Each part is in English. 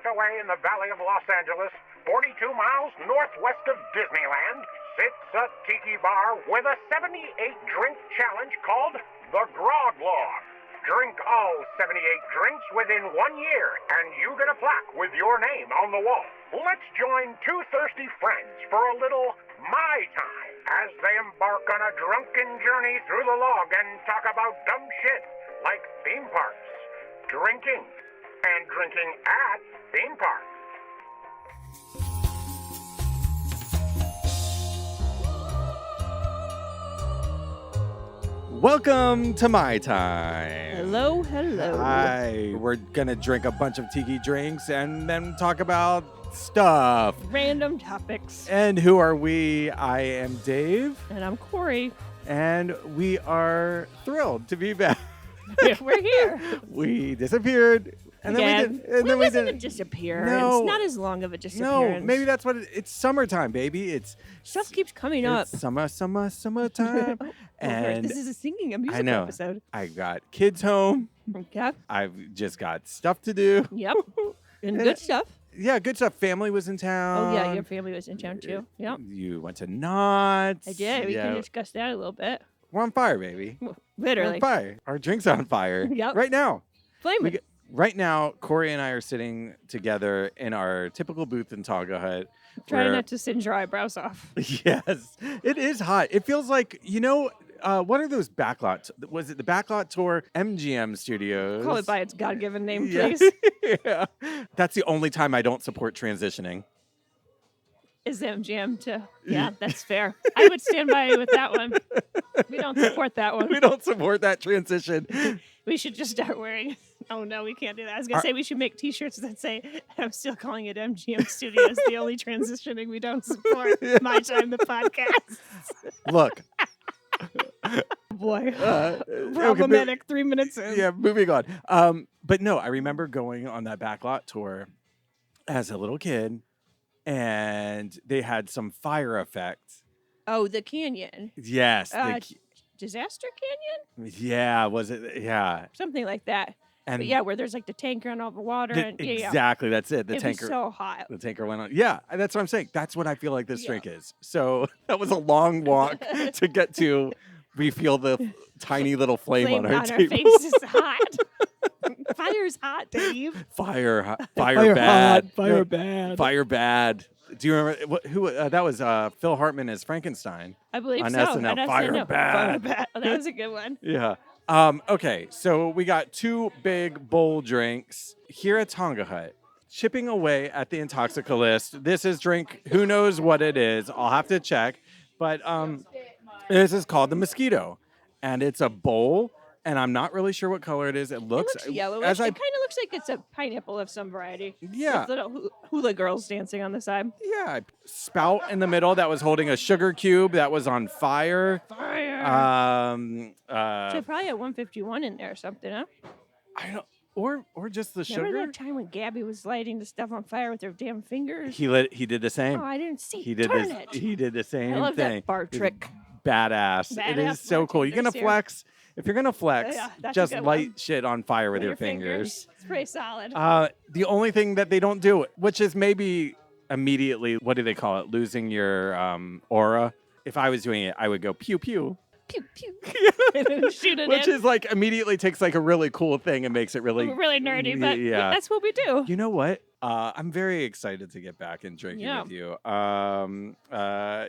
tucked away in the valley of Los Angeles, 42 miles northwest of Disneyland, sits a tiki bar with a 78-drink challenge called the Grog Log. Drink all 78 drinks within 1 year, and you get a plaque with your name on the wall. Let's join two thirsty friends for a little My Time as they embark on a drunken journey through the log and talk about dumb shit like theme parks, drinking, and drinking at theme parks. Welcome to My Time. Hello, hello. Hi. We're going to drink a bunch of tiki drinks and then talk about stuff. Random topics. And who are we? I am Dave. And I'm Corie. And we are thrilled to be back. We're here. We disappeared. And Again. then we didn't disappear. No. It's not as long of a disappearance. No, maybe that's what it's summertime, baby. It's Stuff keeps coming up. summertime. And this is a singing, a musical I know. episode. I got kids home. Okay. I've just got stuff to do. Yep. And good stuff. Yeah, good stuff. Family was in town. Oh, yeah, your family was in town, too. Yep. You went to Knott. I did. We can discuss that a little bit. We're on fire, baby. We're Literally. on fire. Our drink's on fire. Yep. Right now. Flaming. Right now, Corie and I are sitting together in our typical booth in Tonga Hut. Try not to singe your eyebrows off. Yes. It is hot. It feels like, what are those backlots? Was it the backlot tour? MGM Studios. Call it by its God-given name, Yeah. please. Yeah. That's the only time I don't support transitioning. Is MGM to... Yeah, that's fair. I would stand by you with that one. We don't support that one. We don't support that transition. We should just start wearing... Oh, no, we can't do that. I was going to say we should make T-shirts that say, I'm still calling it MGM Studios, the only transitioning we don't support. My Time, the podcast. Look. Boy. Okay, Problematic 3 minutes in. Yeah, moving on. But no, I remember going on that backlot tour as a little kid, and they had some fire effects. Oh, the canyon. Yes. Disaster Canyon? Yeah, was it? Yeah. Something like that. And But yeah, where there's like the tanker and all the water. exactly, that's it. The It'd tanker. be so hot. The tanker went on. Yeah, that's what I'm saying. That's what I feel like this drink is. So that was a long walk to get to refuel the tiny little flame on our table. Our face is hot. Fire's hot, Dave. Fire bad. Fire bad. Do you remember who that was? Phil Hartman as Frankenstein. I believe on so. SNL. On Fire SNL. bad. Fire bad. Oh, that was a good one. Yeah. Okay, so we got two big bowl drinks here at Tonga Hut. Chipping away at the Intoxica list. This is drink, who knows what it is. I'll have to check. But this is called the Mosquito. And it's a bowl, and I'm not really sure what color it is. It looks yellowish. It kind of looks like it's a pineapple of some variety. Yeah. With little hula girls dancing on the side. Yeah. Spout in the middle that was holding a sugar cube that was on fire. Fire. So probably a 151 in there or something, huh? I don't. Or just the Remember sugar. that time when Gabby was lighting the stuff on fire with her damn fingers? He did the same. Oh, I didn't see. He did He did the same I love thing. that bar trick. Badass. It is so cool. You're gonna flex. If you're gonna flex, just light shit on fire with your fingers. It's pretty solid. The only thing that they don't do, which is maybe immediately, what do they call it? Losing your aura. If I was doing it, I would go pew pew. Pew pew. And then shoot it Which in. is like immediately takes like a really cool thing and makes it really nerdy, but that's what we do. You know what? I'm very excited to get back and drinking with you. I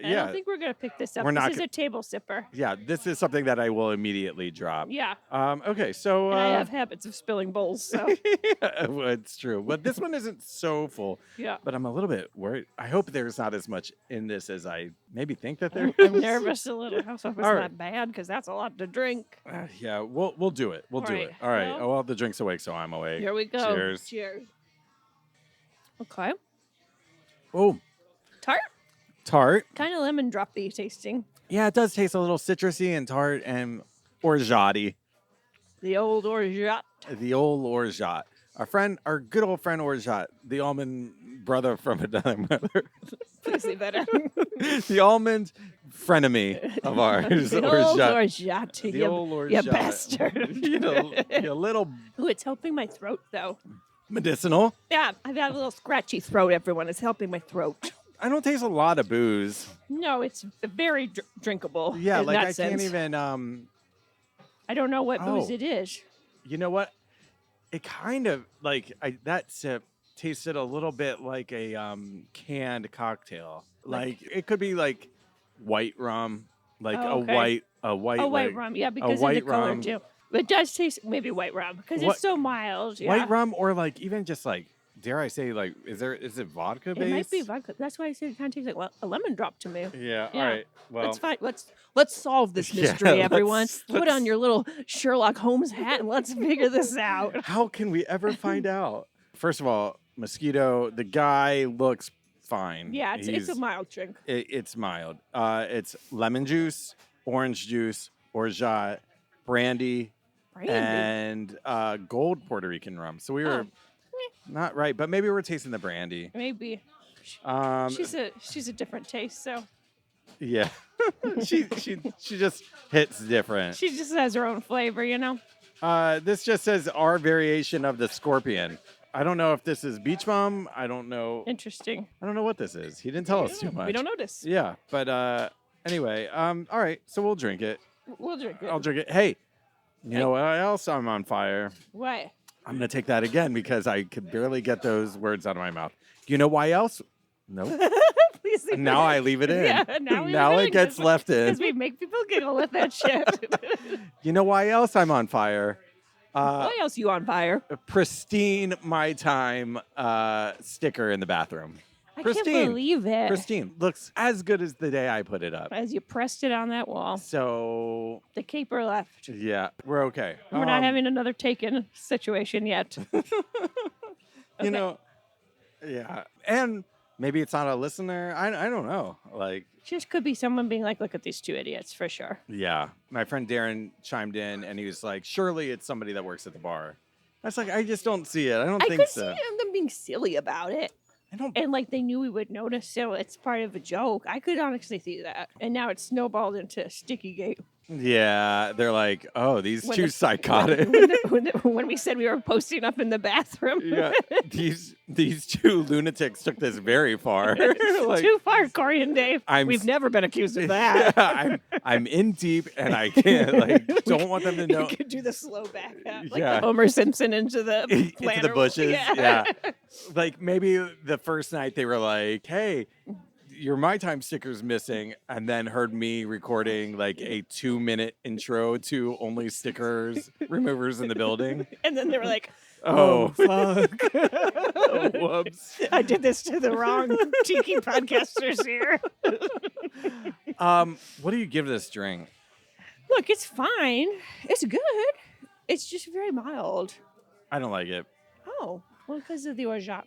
don't think we're gonna pick this up. This is a table sipper. Yeah, this is something that I will immediately drop. Yeah. Okay, so And I have habits of spilling bowls, so yeah, well, it's true. But this one isn't so full. Yeah. But I'm a little bit worried. I hope there's not as much in this as I maybe think that there is. I'm nervous a little. I hope it's not bad because that's a lot to drink. Yeah, we'll do it. We'll do it. All right. Well, the drink's awake, so I'm awake. Here we go. Cheers. Cheers. Okay. Oh. Tart. Kind of lemon droppy tasting. Yeah, it does taste a little citrusy and tart and orgeat-y. The old orgeat. The old orgeat. Our good old friend Orgeat, the almond brother from another mother. Please say better. The almond frenemy of ours. The old orgeat. The old orgeat. You bastard. You little. Ooh, it's helping my throat, though. Medicinal. Yeah, I've got a little scratchy throat, everyone. It's helping my throat. I don't taste a lot of booze. No, it's very drinkable. Yeah, in like that I sense. can't even. I don't know what booze Oh. it is. You know what? It kind of like that sip tasted a little bit like a canned cocktail. Like it could be like white rum, like Oh, okay. a white White rum. Yeah, because of the white color rum. too. It does taste maybe white rum because What- it's so mild. Yeah. white rum, or like even just like, dare I say, like is it vodka based? It might be vodka. That's why I said it kind of tastes like a lemon drop to me. Yeah. Yeah. All right. Well, Let's find. Let's solve this Yeah, mystery, everyone. let's- Put on your little Sherlock Holmes hat and let's figure this out. how can we ever find out? First of all, Mosquito, the guy looks fine. Yeah, it's a He's- mild drink. It's mild. It's lemon juice, orange juice, orgeat, brandy, Brandy. and gold Puerto Rican rum. So we were not right, but maybe we're tasting the brandy. Maybe she's a different taste, so Yeah, she just hits different. she just has her own flavor, you know. This just says our variation of the scorpion. I don't know if this is beach bum. I don't know. Interesting. I don't know what this is. He didn't tell us too much. We don't notice. Yeah, but anyway, all right. So we'll drink it. We'll drink it. I'll drink it. Hey, you know what else? I'm on fire. What? I'm gonna take that again because I could barely get those words out of my mouth. You know why else? No. Please leave Now it I leave it in. Yeah, now we now leave it in gets left because in. we make people giggle with that shit. You know why else I'm on fire? Why else you on fire? A pristine My Time sticker in the bathroom. I Pristine. can't believe it. Pristine. Looks as good as the day I put it up. As you pressed it on that wall, So the caper left. yeah, we're okay. We're not having another taken situation yet. You know, yeah, and maybe it's not a listener. I don't know. Like, Just could be someone being like, look at these two idiots for sure. yeah, my friend Darren chimed in and he was like, surely it's somebody that works at the bar. I was like, I just don't see it. I don't I think could so. see them being silly about it. I don't. And like they knew we would notice, so it's part of a joke. I could honestly see that. And now it's snowballed into Sticky Gate. Yeah, they're like, oh, these When two the- psychotic. When we said we were posting up in the bathroom. Yeah, these two lunatics took this very far. Like, Too far, Corie and Dave. We've never been accused of that. I'm in deep and I can't don't want them to know. You could do the slow back up, like Yeah. the Homer Simpson into the Into the planter. bushes. Yeah. Yeah. Like maybe the first night they were like, hey, your My Time sticker's missing, and then heard me recording like a 2-minute intro to only stickers removers in the building. And then they were like, Oh, fuck. oh, whoops. I did this to the wrong tiki podcasters here. What do you give this drink? Look, it's fine. It's good. It's just very mild. I don't like it. Oh, well, because of the orgeat.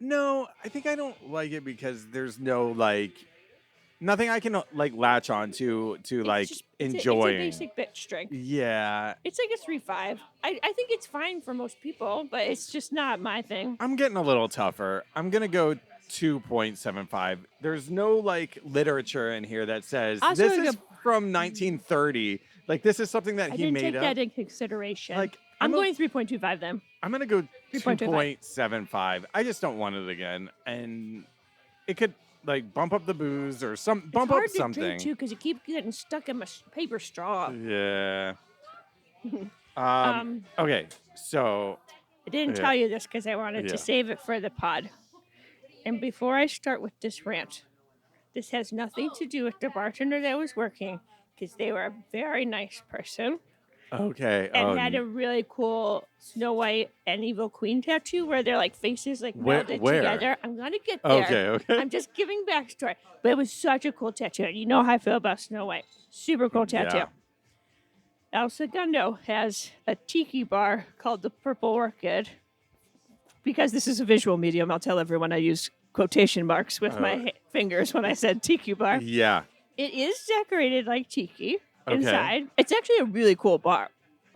No, I think I don't like it because there's no nothing I can latch on to enjoying. It's a basic bitch drink. Yeah, It's like a 3.5. I think it's fine for most people, but it's just not my thing. I'm getting a little tougher. I'm gonna go 2.75. There's no literature in here that says Also, this like is from 1930. Like this is something that I he didn't made take up. that in consideration. Like, I'm I'm going 3.25 then. I'm gonna go 3.25. 2.75. I just don't want it again, and it could bump up the booze or bump it's hard up to something. drink too because you keep getting stuck in my paper straw. Yeah. Um, Okay, so I didn't yeah. tell you this because I wanted Yeah. to save it for the pod. And before I start with this rant, this has nothing to do with the bartender that was working because they were a very nice person okay. and had a really cool Snow White and Evil Queen tattoo where their faces Where- melded where? together. I'm gonna get there. okay. I'm just giving backstory, but it was such a cool tattoo. You know how I feel about Snow White. Super cool tattoo. Yeah. El Segundo has a tiki bar called the Purple Orchid. Because this is a visual medium, I'll tell everyone I use quotation marks with my fingers when I said tiki bar. Yeah. It is decorated like tiki Okay. inside. It's actually a really cool bar.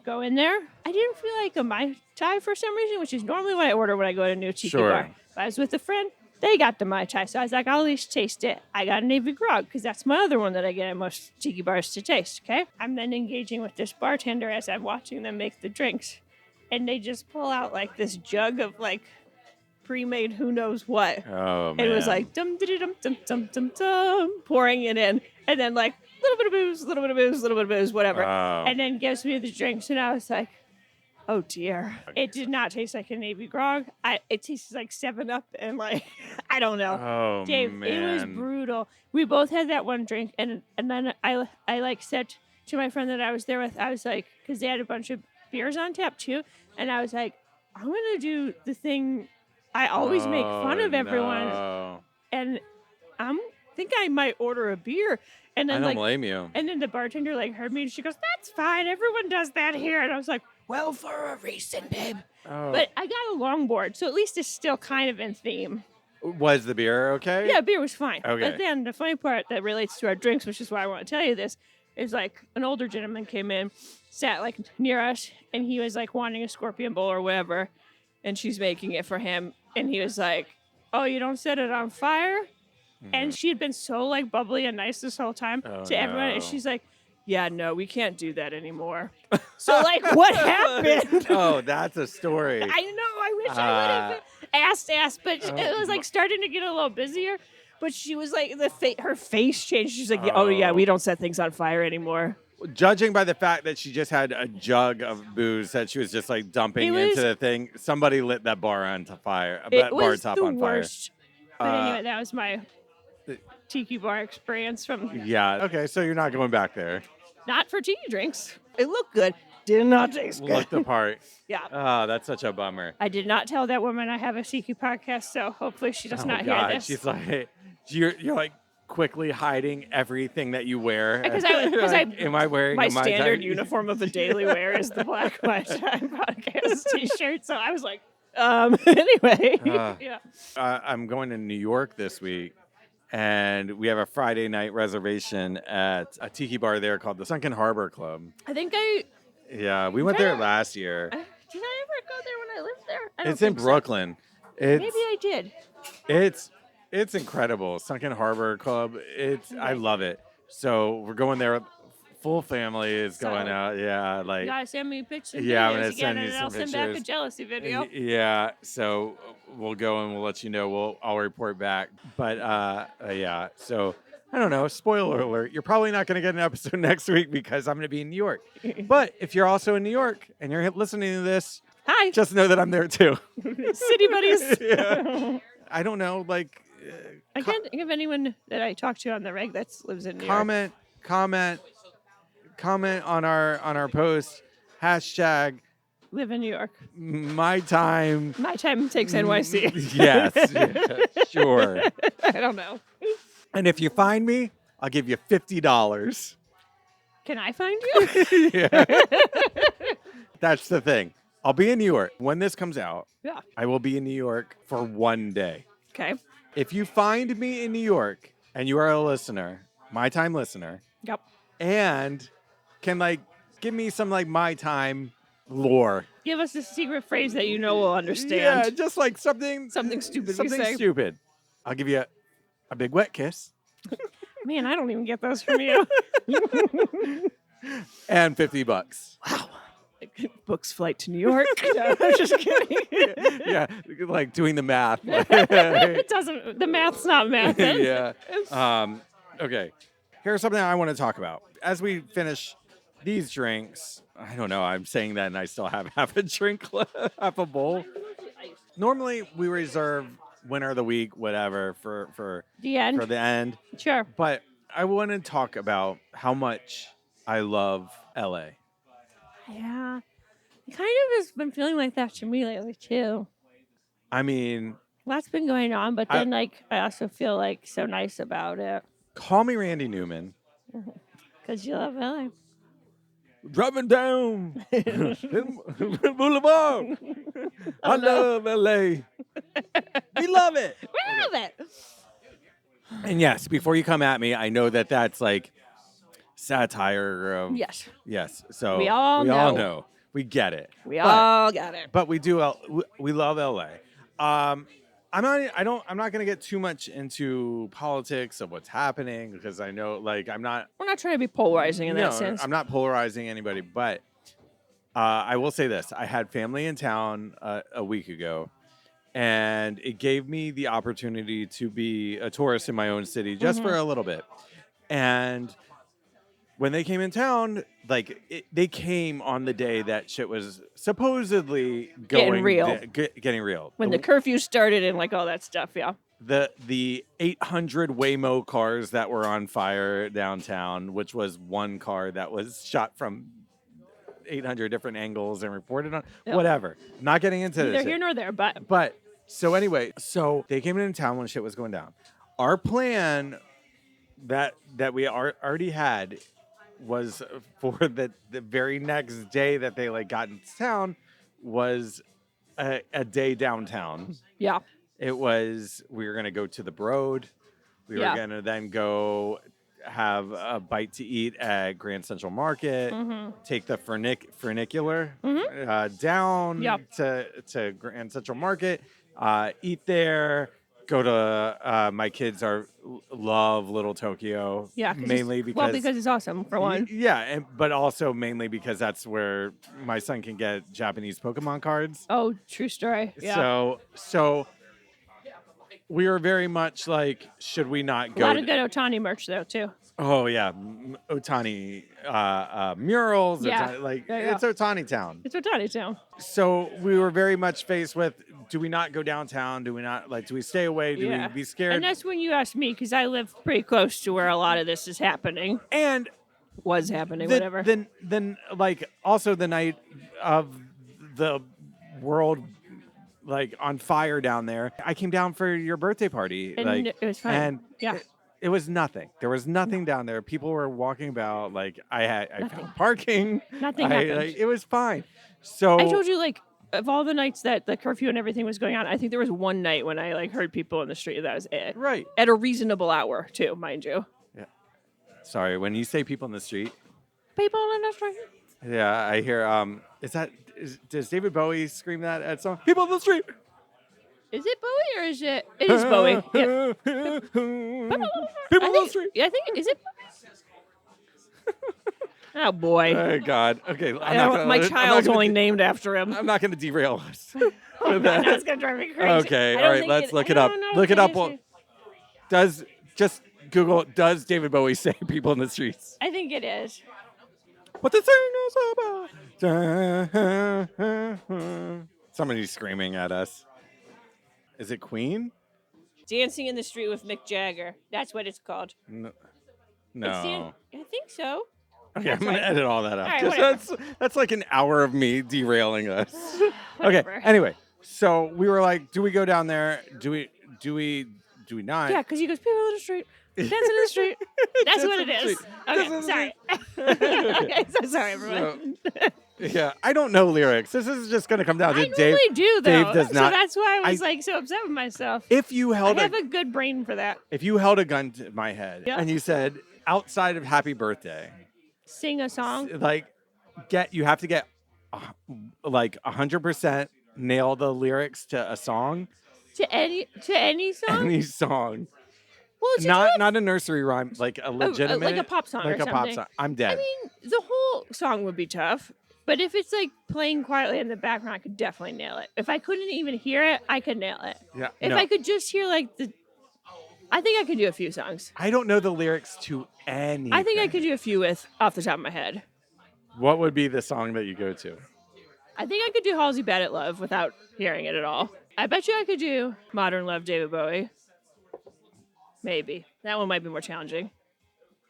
Go in there. I didn't feel like a Mai Tai for some reason, which is normally what I order when I go to a new tiki Sure. bar. But I was with a friend. They got the Mai Tai, so I was like, I'll at least taste it. I got a Navy Grog, because that's my other one that I get at most tiki bars to taste, okay? I'm then engaging with this bartender as I'm watching them make the drinks. and they just pull out like this jug of like pre-made who knows what. Oh man. It was like dum dum dum dum dum dum dum, pouring it in, and then like a little bit of booze, a little bit of booze, a little bit of booze, whatever, Oh. and then gives me the drinks, and I was like, oh dear, it did not taste like a Navy grog. It tastes like 7-Up and like I don't know. Oh Dave, man. it was brutal. We both had that one drink, and then I like said to my friend that I was there with, I was like, because they had a bunch of beers on tap too, and I was like, I'm gonna do the thing. I always make fun of everyone, No. and think I might order a beer. And then I don't blame you. And then the bartender like heard me, and she goes, "That's fine. Everyone does that here." And I was like, "Well, for a reason, babe." Oh. But I got a longboard, so at least it's still kind of in theme. Was the beer okay? Yeah, beer was fine. Okay. But then the funny part that relates to our drinks, which is why I want to tell you this, is like an older gentleman came in, sat like near us, and he was like wanting a scorpion bowl or whatever, and she's making it for him, and he was like, "Oh, you don't set it on fire?" And she had been so like bubbly and nice this whole time to everyone, and she's like, "Yeah, no, we can't do that anymore." So like, what happened? Oh, that's a story. I know. I wish I would have asked, but it was like starting to get a little busier. But she was like, her face changed. She's like, "Oh yeah, we don't set things on fire anymore." Judging by the fact that she just had a jug of booze that she was just like dumping into the thing, somebody lit that bar on fire. That bar top on fire. But anyway, that was my tiki bar experience from. Yeah. Okay, so you're not going back there. Not for tiki drinks. It looked good. Did not taste good. Looked the part. Yeah. Oh, that's such a bummer. I did not tell that woman I have a tiki podcast, so hopefully she does not hear this. She's like, you're like quickly hiding everything that you wear. Because am I wearing my a Mai standard Tai? uniform of a daily wear is the black Mai Tai podcast t-shirt. So I was like, anyway. Yeah. I'm going to New York this week, and we have a Friday night reservation at a tiki bar there called the Sunken Harbor Club. I think Yeah, we went there last year. did I ever go there when I lived there? I don't It's in think so. Brooklyn. Maybe I did. It's incredible. Sunken Harbor Club. I love it. So we're going there. Full family is going out. Yeah, like You gotta send me pictures. Yeah, I'm videos gonna again, send you and some I'll send back a pictures. jealousy video. Yeah, so we'll go and we'll let you know. I'll report back. But yeah, so I don't know. Spoiler alert: you're probably not going to get an episode next week because I'm going to be in New York. But if you're also in New York and you're listening to this, Hi, just know that I'm there too. city buddies. Yeah. I don't know, like. I can't think of anyone that I talked to on the reg that lives in New York. Comment on our post. Hashtag Live in New York. my time. My time takes NYC. Yes, yeah, sure. I don't know. And if you find me, I'll give you $50. Can I find you? Yeah. That's the thing. I'll be in New York. When this comes out, Yeah. I will be in New York for one day. Okay. If you find me in New York and you are a listener, my time listener, Yep. and can like give me some like my time lore. Give us a secret phrase that you know we'll Yeah, understand. just like something Something stupid. Something we say. stupid. I'll give you a big wet kiss Man, I don't even get those from you. and $50. Wow. Books flight to New York. No, I'm just kidding. Yeah, like doing the math. It doesn't. The math's not math. Yeah. Okay. Here's something I want to talk about. As we finish these drinks, I don't know. I'm saying that and I still have half a drink left, half a bowl. Normally, we reserve winner of the week, whatever, for The end. the end. Sure. But I want to talk about how much I love LA. Yeah. It kind of has been feeling like that to me lately too. I mean, Lots been going on, but then like I also feel like so nice about it call me Randy Newman. because you love LA. Driving down Boulevard. I love LA. We love it. We love it. And yes, before you come at me, I know that that's like satire. Yes. Yes. So We all know. We get it. We all got it. But we do. We love LA. I'm not going to get too much into politics of what's happening because I know, like, I'm not. We're not trying to be polarizing in No, that sense. I'm not polarizing anybody, but I will say this: I had family in town a week ago, and it gave me the opportunity to be a tourist in my own city just for a little bit. And when they came in town, they came on the day that shit was supposedly Getting real. Getting real. When the curfew started and like all that stuff, yeah. The 800 Waymo cars that were on fire downtown, which was one car that was shot from 800 different angles and reported on. Yep. Whatever. Not getting into this. Neither here nor there, But so anyway, so they came into town when shit was going down. Our plan that we already had was for the very next day that they like got into town was a day downtown. yeah. It was, we were going to go to the Broad. We were going to then go have a bite to eat at Grand Central Market, take the funicular down to Grand Central Market, eat there, go to, my kids love Little Tokyo. Yeah. Mainly because it's awesome, for one. Yeah, but also mainly because that's where my son can get Japanese Pokemon cards. Oh, true story. Yeah. So we were very much like, should we not go? A lot of good Otani merch, though, too. Oh, yeah. Otani murals. Yeah. It's Otani Town. It's Otani Town. So we were very much faced with, do we not go downtown? Do we not, do we stay away? Do we be scared? And that's when you asked me, because I live pretty close to where a lot of this is happening. And was happening, whatever. Then, also the night of the world on fire down there. I came down for your birthday party. And it was fine. And yeah. It was nothing. There was nothing down there. People were walking about. I found parking. Nothing happened. It was fine. So I told you, of all the nights that the curfew and everything was going on, I think there was one night when I heard people in the street. That was it. Right. At a reasonable hour, too, mind you. Yeah. Sorry, when you say people in the street. People in the street. Yeah, I hear. Does David Bowie scream that at some people in the street? Is it Bowie or is it? It is Bowie. Yeah. People in the street. Yeah, I think is it. Oh boy. Oh God. Okay. My child's only named after him. I'm not going to derail us. That's going to drive me crazy. Okay. All right. Let's look it up. Look it up. Just Google. Does David Bowie say "people in the streets"? I think it is. What the thing is about? Somebody's screaming at us. Is it Queen? Dancing in the Street with Mick Jagger. That's what it's called. No. I think so. Okay, I'm going to edit all that out. Right, that's like an hour of me derailing us. Okay, Whatever. anyway. So we were like, do we go down there? Do we not? Yeah, because he goes, people in the street. Dancing in the street. That's what it is. Okay, sorry. Okay, so sorry, everyone. Yeah, I don't know lyrics. This is just going to come down to I Dave. normally do, though. Dave does not. So that's why I was so upset with myself. If you held I have a good brain for that. If you held a gun to my head Yeah. and you said, outside of Happy Birthday, Sing a song. you have to get 100% nail the lyrics to a song. To any song? Any song. Well, it's just Not a nursery rhyme, like a legitimate. like a pop song like or a pop something. song. I'm dead. I mean, the whole song would be tough. But if it's playing quietly in the background, I could definitely nail it. If I couldn't even hear it, I could nail it. Yeah. If I could just hear I think I could do a few songs. I don't know the lyrics to anything. I think I could do a few off the top of my head. What would be the song that you go to? I think I could do Halsey Bad at Love without hearing it at all. I bet you I could do Modern Love, David Bowie. Maybe. That one might be more challenging.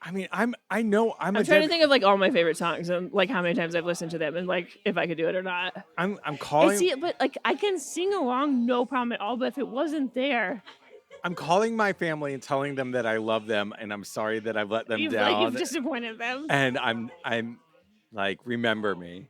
I mean, I'm trying to think of all my favorite songs and how many times I've listened to them and if I could do it or not. I'm calling. I see it, but I can sing along, no problem at all. But if it wasn't there, I'm calling my family and telling them that I love them and I'm sorry that I've let them down. You've disappointed them. And I'm remember me.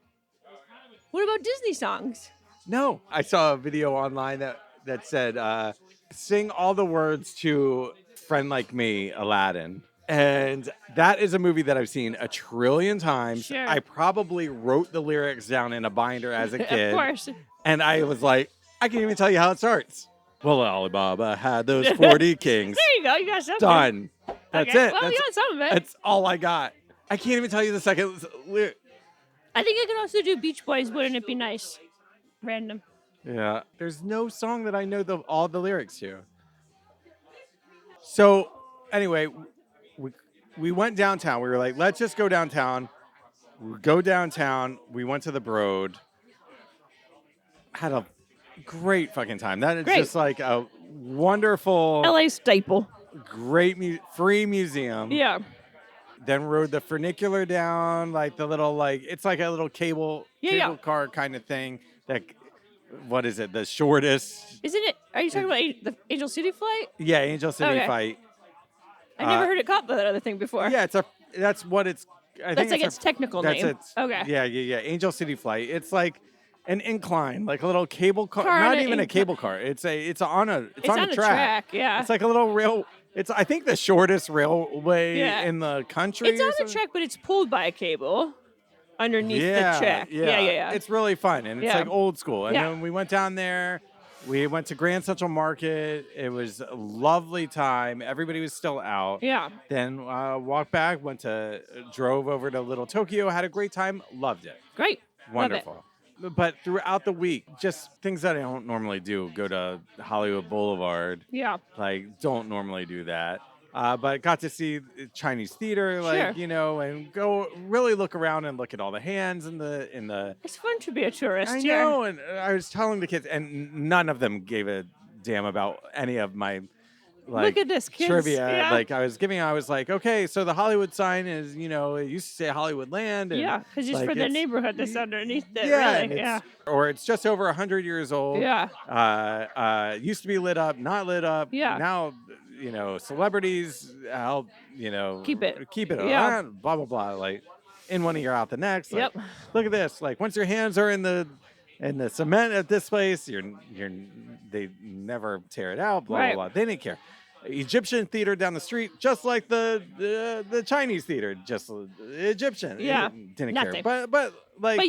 What about Disney songs? No, I saw a video online that said sing all the words to Friend Like Me, Aladdin. And that is a movie that I've seen a trillion times. Sure. I probably wrote the lyrics down in a binder as a kid. Of course. And I was like, I can't even tell you how it starts. Well, Alibaba had those 40 kings. There you go. You got something. Done. That's Okay. it. Well, you got some of it. That's all I got. I can't even tell you the second lyric. I think I could also do Beach Boys. Wouldn't it be nice? Random. Yeah. There's no song that I know all the lyrics to. So, anyway, we went downtown. We were like, let's just go downtown. We go downtown. We went to the Broad. Had a great fucking time. That is Great. just like a wonderful, LA staple. great free museum. Yeah. Then rode the funicular down, like the little it's like a little cable car kind of thing. What is it? The shortest. Isn't it? Are you talking about the Angel City flight? Yeah, Angel City flight. I never heard it called that other thing before. Yeah, that's what it's. That's like its technical name. Okay. Yeah. Angel City flight. It's like an incline, like a little cable car. Not even a cable car. It's on a track. Yeah. It's like a little rail. It's I think the shortest railway in the country. It's on a track, but it's pulled by a cable underneath the track. Yeah. It's really fun and it's like old school. And then we went down there. We went to Grand Central Market. It was a lovely time. Everybody was still out. Yeah. Then walked back. Drove over to Little Tokyo. Had a great time. Loved it. Great. Wonderful. But throughout the week, just things that I don't normally do. Go to Hollywood Boulevard. Yeah. Don't normally do that. But got to see Chinese theater, and go really look around and look at all the hands in the. It's fun to be a tourist. I know, and I was telling the kids, and none of them gave a damn about any of my. Look at this, kids. Trivia. Yeah. I was like, okay, so the Hollywood sign is, it used to say Hollywood Land. And, because it's for the neighborhood that's underneath it. Yeah, really. Or it's just over 100 years old. Yeah. Used to be lit up, not lit up. Yeah. Now, celebrities help, keep it. Yeah. Blah, blah, blah. In one ear, out the next. Yep. Look at this. Once your hands are in the cement at this place, they never tear it out. Blah, blah, blah. They didn't care. Egyptian theater down the street, just like the Chinese theater, just Egyptian. Yeah. Didn't Nothing. care. But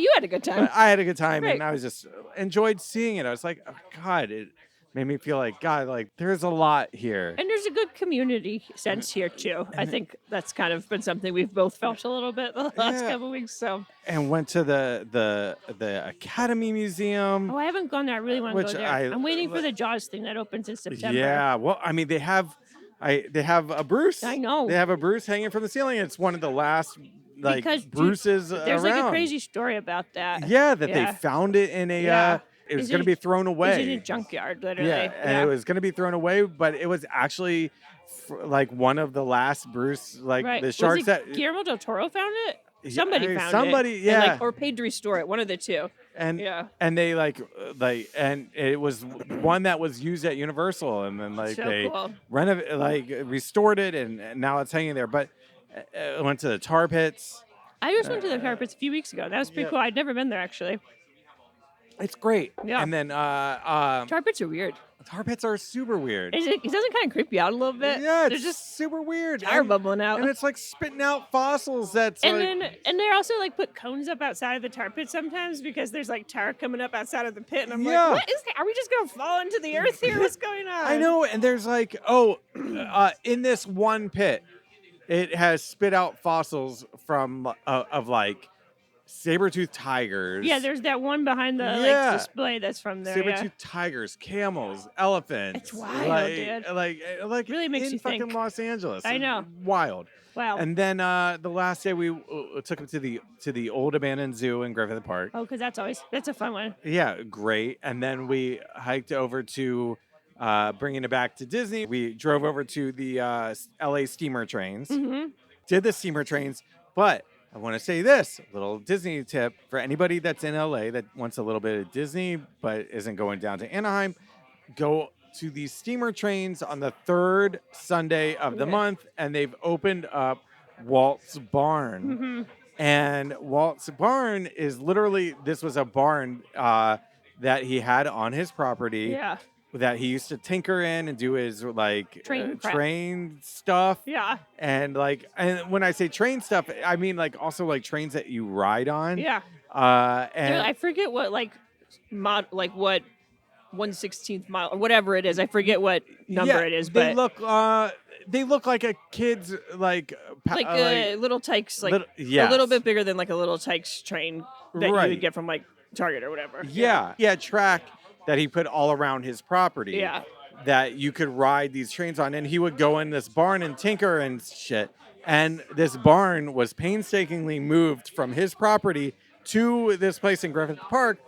you had a good time. I had a good time, Great. and I was just enjoyed seeing it. I was like, oh, God, it made me feel like, God, there's a lot here. And there's a good community sense here too. I think that's kind of been something we've both felt a little bit the last couple weeks. So. And went to the Academy Museum. Oh, I haven't gone there. I really want to go there. I'm waiting for the Jaws thing that opens in September. Yeah, well, I mean, they have a Bruce. I know. They have a Bruce hanging from the ceiling. It's one of the last because Bruces there's around. A crazy story about that. Yeah, they found it in a. It was going to be thrown away. It was in a junkyard, literally. Yeah, and it was going to be thrown away, but it was actually one of the last Bruce, the sharks that Guillermo del Toro found it. Somebody found it. Somebody, yeah, or paid to restore it. One of the two. And they and it was one that was used at Universal, and then they restored it, and now it's hanging there. But I went to the tar pits. I just went to the tar pits a few weeks ago. That was pretty cool. I'd never been there actually. It's great. Yeah. And then tar pits are weird. Tar pits are super weird. It doesn't kind of creep you out a little bit. Yeah, it's just super weird. Tar bubbling out. And it's spitting out fossils. And they're also put cones up outside of the tar pit sometimes because there's tar coming up outside of the pit, and I'm like, what is that? Are we just gonna fall into the earth here? What's going on? I know. And there's in this one pit, it has spit out fossils from of saber-toothed tigers. Yeah, there's that one behind the display that's from there. Saber-toothed tigers, camels, elephants. It's wild, dude. Really makes you think. In fucking Los Angeles. I know. Wild. Wow. And then the last day we took him to the old abandoned zoo in Griffith Park. Oh, because that's a fun one. Yeah, great. And then we hiked over to bringing it back to Disney. We drove over to the LA steamer trains. Mm-hmm. Did the steamer trains, but I want to say this, a little Disney tip for anybody that's in LA that wants a little bit of Disney but isn't going down to Anaheim. Go to these steamer trains on the third Sunday of the month, and they've opened up Walt's Barn. Mm-hmm. And Walt's Barn is literally, this was a barn that he had on his property. Yeah. That he used to tinker in and do his train stuff. Yeah. And and when I say train stuff, I mean also trains that you ride on. Yeah. And I forget what what 1/16 mile or whatever it is. I forget what number it is, they but they look like a kid's like little Tykes, like a yes. little bit bigger than like a little Tykes train that you Right. would get from like Target or whatever. Yeah. He had track that he put all around his property. Yeah. That you could ride these trains on, and he would go in this barn and tinker and shit. And this barn was painstakingly moved from his property to this place in Griffith Park,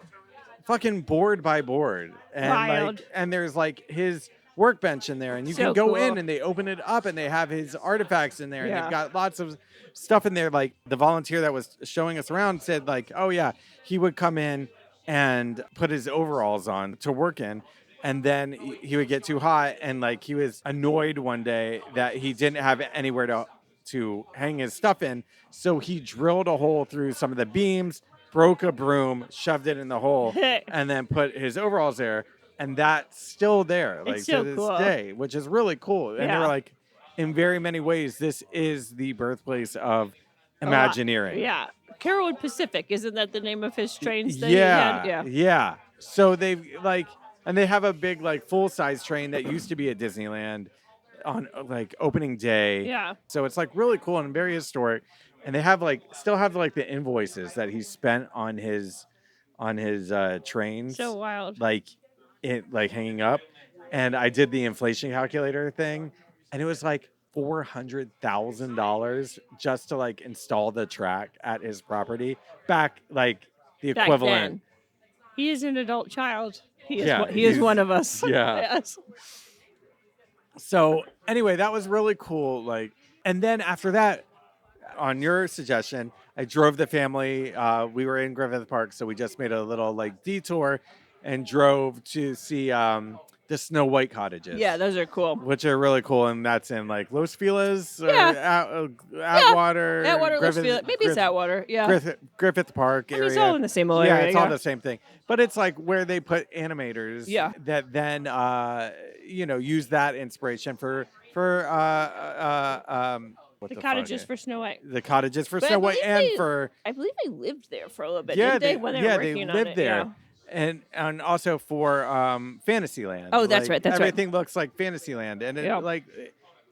fucking board by board. And Wild. and there's like his workbench in there, and you So can go cool. in and they open it up and they have his artifacts in there, and Yeah. they've got lots of stuff in there. Like the volunteer that was showing us around said, like, oh yeah, he would come in and put his overalls on to work in. And then he would get too hot, and like he was annoyed one day that he didn't have anywhere to hang his stuff in. So he drilled a hole through some of the beams, broke a broom, shoved it in the hole, and then put his overalls there. And that's still there, like It's so to this cool. day, which is really cool. And they Yeah. were like, in very many ways, this is the birthplace of Imagineering. Yeah. Carrollwood Pacific, isn't that the name of his trains that Yeah, he had? yeah. So they've like, and they have a big like full size train that used to be at Disneyland on like opening day. Yeah. So it's like really cool and very historic. And they have like still have like the invoices that he spent on his trains. So wild. Like it like hanging up. And I did the inflation calculator thing, and it was like $400,000 just to like install the track at his property back like the Back equivalent. then. He is an adult child. He is, Yeah, he is he's- one of us. yeah. Yes. So anyway, that was really cool. Like, and then after that, on your suggestion, I drove the family. We were in Griffith Park, so we just made a little like detour and drove to see the Snow White cottages. Yeah, those are cool. Which are really cool, and that's in like Los Feliz, or Yeah. Atwater. Atwater, let's Griffith- feel it. Maybe it's Atwater. Yeah. Griffith Park I mean, area. it's all in the same little Yeah, area. it's all the same thing. But it's like where they put animators Yeah. that then use that inspiration for what the fuck? cottages for Snow White. The cottages for But I Snow White believe and they- for I believe they lived there for a little bit, yeah, didn't they? When they were working on lived it. there. Yeah. And also for Fantasyland. Oh, that's Like, right, that's right. everything looks like Fantasyland, and it Yeah.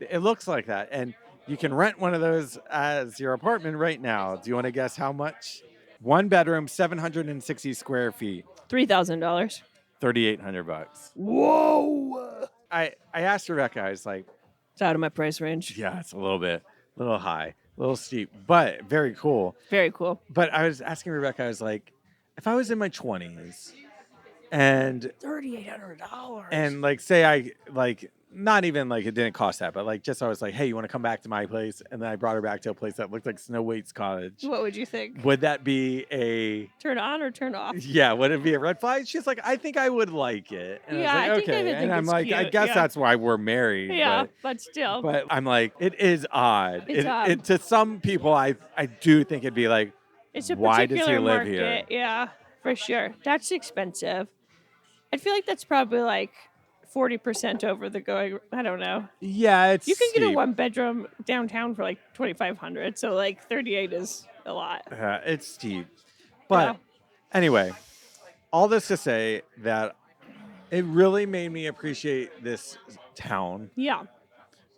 it looks like that. And you can rent one of those as your apartment right now. Do you want to guess how much? One bedroom, 760 square feet, $3,000. $3,800. Whoa! I asked Rebecca. I was like, It's out of my price range. yeah, it's a little high, a little steep, but very cool. Very cool. But I was asking Rebecca. I was like, if I was in my 20s and $3,800. and like say I like not even like it didn't cost that, but like just I was like, hey, you want to come back to my place? And then I brought her back to a place that looked like Snow White's cottage. What would you think? Would that be a Turn on or turn off? yeah? Would it be a red flag? She's like, I think I would like it. And Yeah, I I was like, think I okay. would And think I'm it's like, I cute, guess yeah. that's why we're married. Yeah, but still. But I'm like, it is odd. It's odd. It, to some people, I do think it'd be like, It's a why does he particular live market. here? Yeah, for sure. That's expensive. I feel like that's probably like 40% over the going. I don't know. yeah, it's You can get a steep. 1-bedroom downtown for like $2,500. So like 38 is a lot. It's steep. But anyway, all this to say that it really made me appreciate this town. Yeah.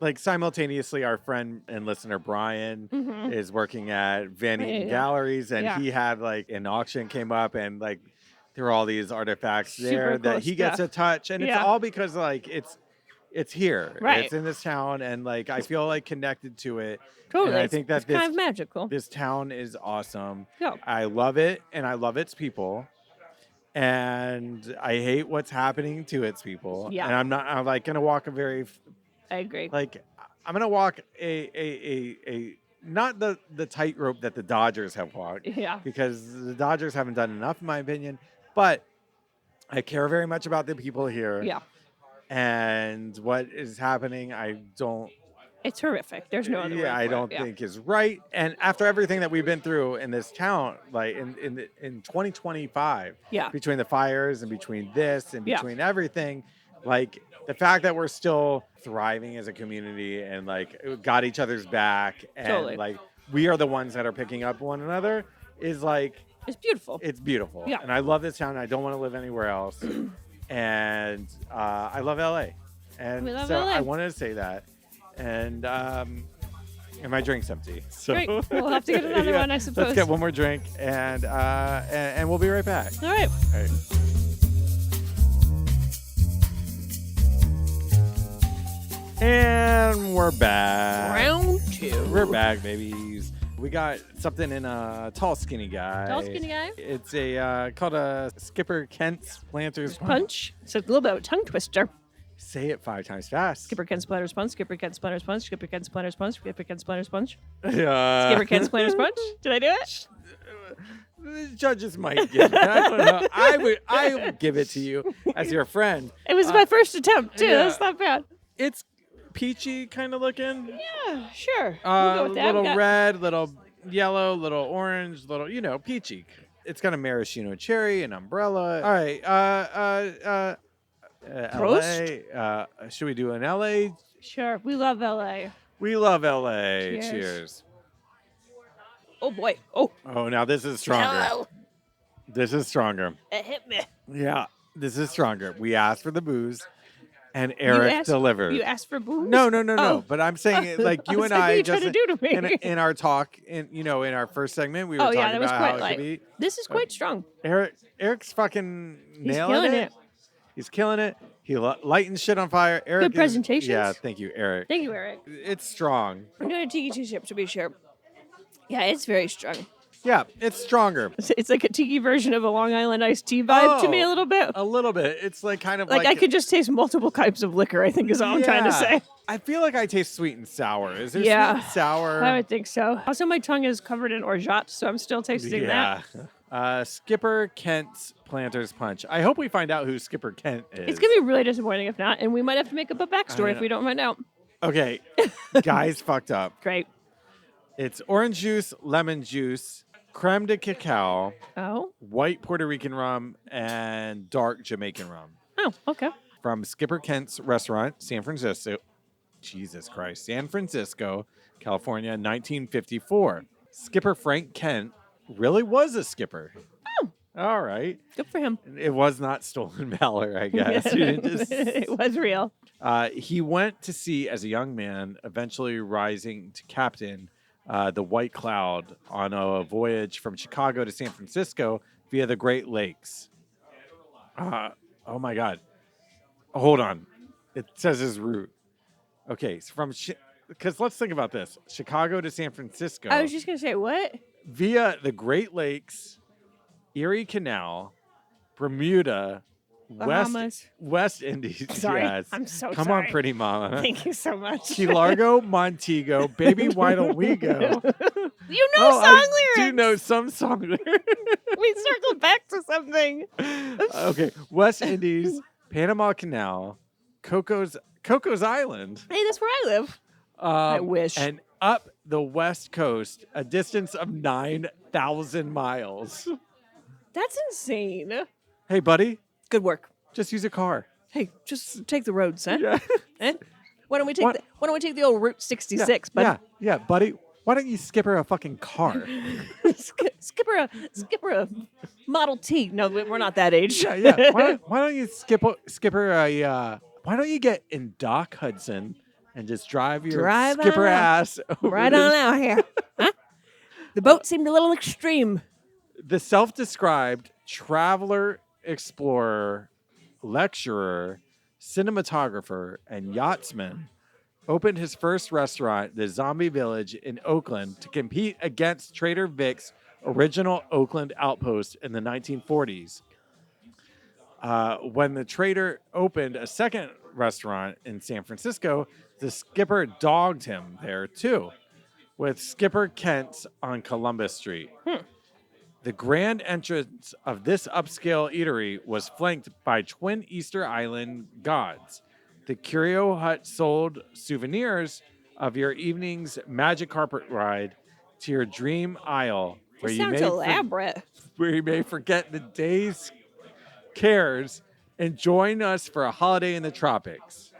Like simultaneously, our friend and listener Brian Mhm. is working at Van Eaton Yeah. Galleries, and Yeah. he had like an auction came up, and like there were all these artifacts there Super that cool he gets stuff. to touch, and it's Yeah. all because like it's here, Right. It's in this town, and like I feel like connected to it. Totally. And I It's- think that it's kind this of magical. this town is awesome. Yeah. I love it, and I love its people. And I hate what's happening to its people. Yeah. And I'm like gonna walk a very I agree. like I'm gonna walk a not the tightrope that the Dodgers have walked, Yeah. because the Dodgers haven't done enough in my opinion. But I care very much about the people here. Yeah. And what is happening, I don't. It's horrific. There's no other way. Yeah, I for it. don't Yeah. think is right. And after everything that we've been through in this town, like in 2025, Yeah. between the fires and between this and Yeah. between everything, like the fact that we're still thriving as a community and like got each other's back, and Totally. like we are the ones that are picking up one another, is like It's beautiful. it's beautiful. Yeah. And I love this town. I don't want to live anywhere else. and I love LA. And We love so LA. I wanted to say that. And my drink's empty. So Great. We'll have to get another one, I suppose. Let's get one more drink, and we'll be right back. All right. All right. And we're back. Round 2. We're back, babies. We got something in a tall, skinny guy. Tall, skinny guy. It's a called a Skipper Kent's Planters Punch. It's a little bit of a tongue twister. Say it 5 times fast. Skipper Kent's Splatters Punch. Skipper Kent's Splatters Punch. Skipper Kent's Splatters Punch. Skipper Kent's Splatters Punch. Skipper Kent's Splatters Punch. Did I do it? The judges might give it. I don't know. I would give it to you as your friend. It was my first attempt, too. yeah. That's not bad. It's peachy kind of looking. Yeah, sure. We'll go with that. Little red, little yellow, little orange, little, peachy. It's got a maraschino cherry, an umbrella. All right. Prost. LA. Should we do an LA? Sure. We love LA. We love LA. Cheers. Cheers. Oh, boy. Oh. Oh, now this is stronger. Hello. This is stronger. It hit me. Yeah, this is stronger. We asked for the booze, and Eric delivered. You asked for booze? No. Oh. But I'm saying it like you and like, what are I you just trying to do to me? in our talk in our first segment we were Oh, talking yeah, that was about quite how it light. could be. This is quite strong. Eric's fucking He's nailing killing it. He's killing it. He lighting shit on fire. Eric Good presentations. Yeah, thank you, Eric. Thank you, Eric. It's strong. I'm doing a tiki two-ship to be sure. Yeah, it's very strong. Yeah, it's stronger. It's like a tiki version of a Long Island iced tea vibe to me a little bit. A little bit. It's like kind of Like I could just taste multiple types of liquor, I think is all I'm trying to say. I feel like I taste sweet and sour. Is there Yeah. sweet and sour? I would think so. Also, my tongue is covered in orgeat, so I'm still tasting that. Skipper Kent's Planters Punch. I hope we find out who Skipper Kent is. It's going to be really disappointing if not, and we might have to make up a backstory if we don't find out. Okay, guys fucked up. Great. It's orange juice, lemon juice, creme de cacao, Oh. white Puerto Rican rum, and dark Jamaican rum. Oh, okay. From Skipper Kent's restaurant, San Francisco, California, 1954. Skipper Frank Kent really was a skipper. Oh. All right. Good for him. It was not stolen valor, I guess. You didn't just... It was real. He went to sea as a young man, eventually rising to captain the White Cloud on a voyage from Chicago to San Francisco via the Great Lakes. Oh my God. Hold on. It says his route. Okay, so because let's think about this. Chicago to San Francisco. I was just going to say, what? Via the Great Lakes, Erie Canal, Bermuda, Bahamas. West Indies. Sorry, Yes. I'm so Come sorry. on, pretty mama. Thank you so much. Key Largo, Montego, baby, why don't we go? You know song lyrics. I do know some song lyrics. We circled back to something. Okay, West Indies, Panama Canal, Coco's Island. Hey, that's where I live. I wish. And up the West Coast, a distance of 9,000 miles. That's insane. Hey, buddy, Good work. just use a car. Hey, just take the roads, huh? Yeah. Eh? Why don't we take the old Route 66? Yeah, buddy. Why don't you skip her a fucking car? Skipper a Model T. No, we're not that age. yeah. Why don't you skip her a? Why don't you get in Dock Hudson and just drive skipper on out. ass over Right on out here. Huh? The boat seemed a little extreme. The self-described traveler, explorer, lecturer, cinematographer, and yachtsman opened his first restaurant, the Zombie Village in Oakland, to compete against Trader Vic's original Oakland outpost in the 1940s. When the trader opened a second restaurant in San Francisco, the skipper dogged him there too, with Skipper Kent's on Columbus Street. The grand entrance of this upscale eatery was flanked by twin Easter Island gods. The Curio Hut sold souvenirs of your evening's magic carpet ride to your dream aisle, This sounds elaborate. where you may forget the day's cares and join us for a holiday in the tropics.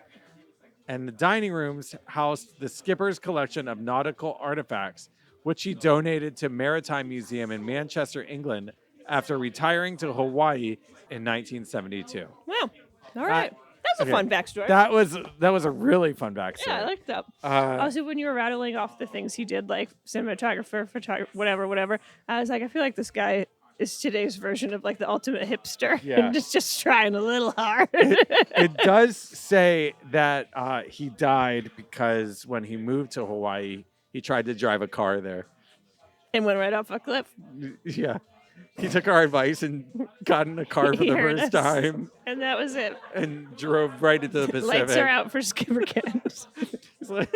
And the dining rooms housed the skipper's collection of nautical artifacts, which he donated to Maritime Museum in Manchester, England, after retiring to Hawaii in 1972. Wow. All right. That's a okay. fun backstory. That was a really fun backstory. Yeah, I like that. Uh, Also, when you were rattling off the things he did, like cinematographer, photographer, whatever, I was like, I feel like this guy is today's version of like the ultimate hipster. Yeah. And just trying a little hard. it does say that he died because when he moved to Hawaii, he tried to drive a car there. And went right off a cliff. Yeah. He took our advice and got in a car for He the heard first us. time And that was it. and drove right into the Pacific. Lights are out for Skipper Kent. He's like,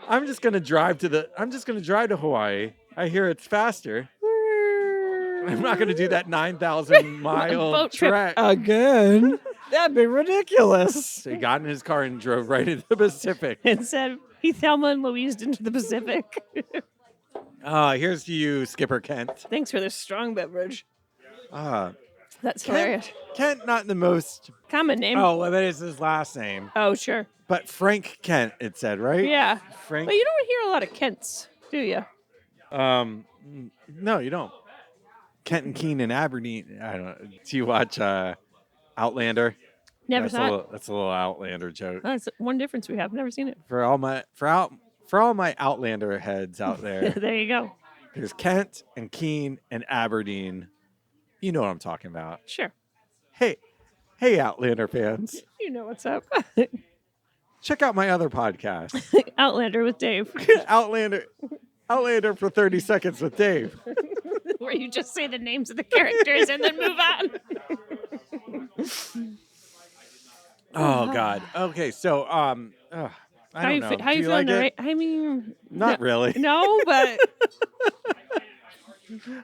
I'm just gonna drive to Hawaii. I hear it's faster. I'm not gonna do that 9,000 mile Boat trip trek. again. That'd be ridiculous. So he got in his car and drove right into the Pacific. And said he Thelma and Louised into the Pacific. Here's to you, Skipper Kent. Thanks for this strong beverage. That's hilarious. Kent, not the most. Common name. Oh, well, that is his last name. Oh, sure. But Frank Kent, it said, right? Yeah. Frank. But you don't hear a lot of Kents, do you? No, you don't. Kent and Keene in Aberdeen. I don't know. Do you watch Outlander? Never saw it. That's a little Outlander joke. That's one difference we have. Never seen it. For all my Outlander heads out there, There you go. there's Kent and Keene and Aberdeen. You know what I'm talking about. Sure. Hey, Outlander fans, You know what's up. check out my other podcast, Outlander with Dave, Outlander for 30 seconds with Dave. where you just say the names of the characters and then move on. Oh God. Okay, so I don't know. How Do you you feeling? like it? I mean, Not really. no, but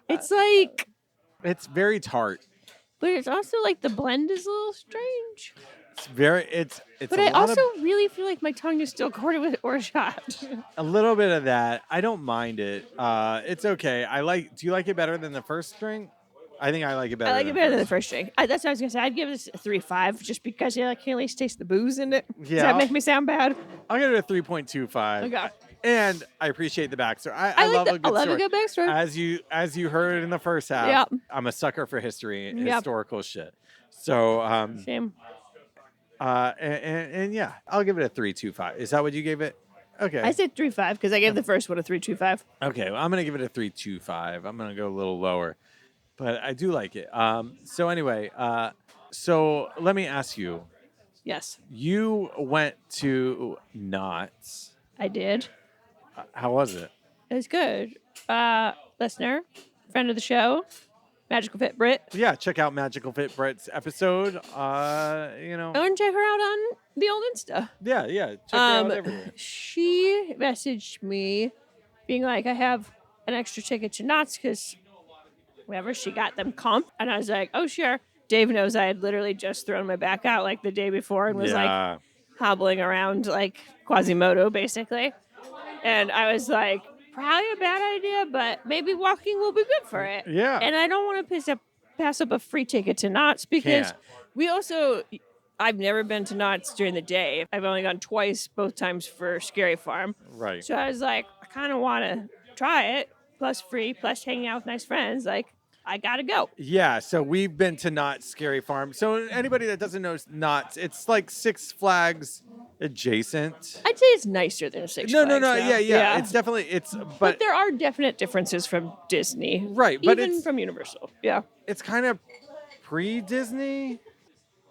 it's like, It's very tart. but it's also like the blend is a little strange. It's But a I lot also really feel like my tongue is still coated with orgeat. a little bit of that. I don't mind it. It's okay. Do you like it better than the first drink? I think I like it better. I like it better than the first drink. That's what I was gonna say. I'd give this a 3.5 just because I can at least taste the booze in it. Does Yeah, that make me sound bad? I'll give it a 3.25. Okay. And I appreciate the backstory. I like love the- a good I love story. a good backstory. As you heard in the first half, Yep. I'm a sucker for history and Yep. historical shit. So Same. and yeah, I'll give it a 3.25. Is that what you gave it? Okay. I said 3.5 because I gave the first one a 3.25. Okay, well, I'm gonna give it a 3.25. I'm gonna go a little lower, but I do like it. So anyway, so let me ask you. Yes, You went to Knott's. I did. How was it? It was good. Listener, friend of the show, Magical Fit Brit. Yeah, check out Magical Fit Brett's episode. I want to check her out on the old Insta. Yeah, check her out everywhere. She messaged me being like, I have an extra ticket to Knott's because whatever, she got them comp. And I was like, oh, sure. Dave knows I had literally just thrown my back out like the day before and was like hobbling around like Quasimodo, basically. And I was like, probably a bad idea, but maybe walking will be good for it. Yeah. And I don't want to pass up a free ticket to Knott's because Can't. I've never been to Knott's during the day. I've only gone twice, both times for Scary Farm. Right. So I was like, I kind of want to try it, plus free, plus hanging out with nice friends. Like, I got to go. Yeah, so we've been to Knott's Scary Farm. So anybody that doesn't know Knott's, it's like Six Flags adjacent. I'd say it's nicer than Six Flags. No. though. Yeah. It's definitely But but there are definite differences from Disney. Right, but even it's- from Universal. Yeah. it's kind of pre-Disney.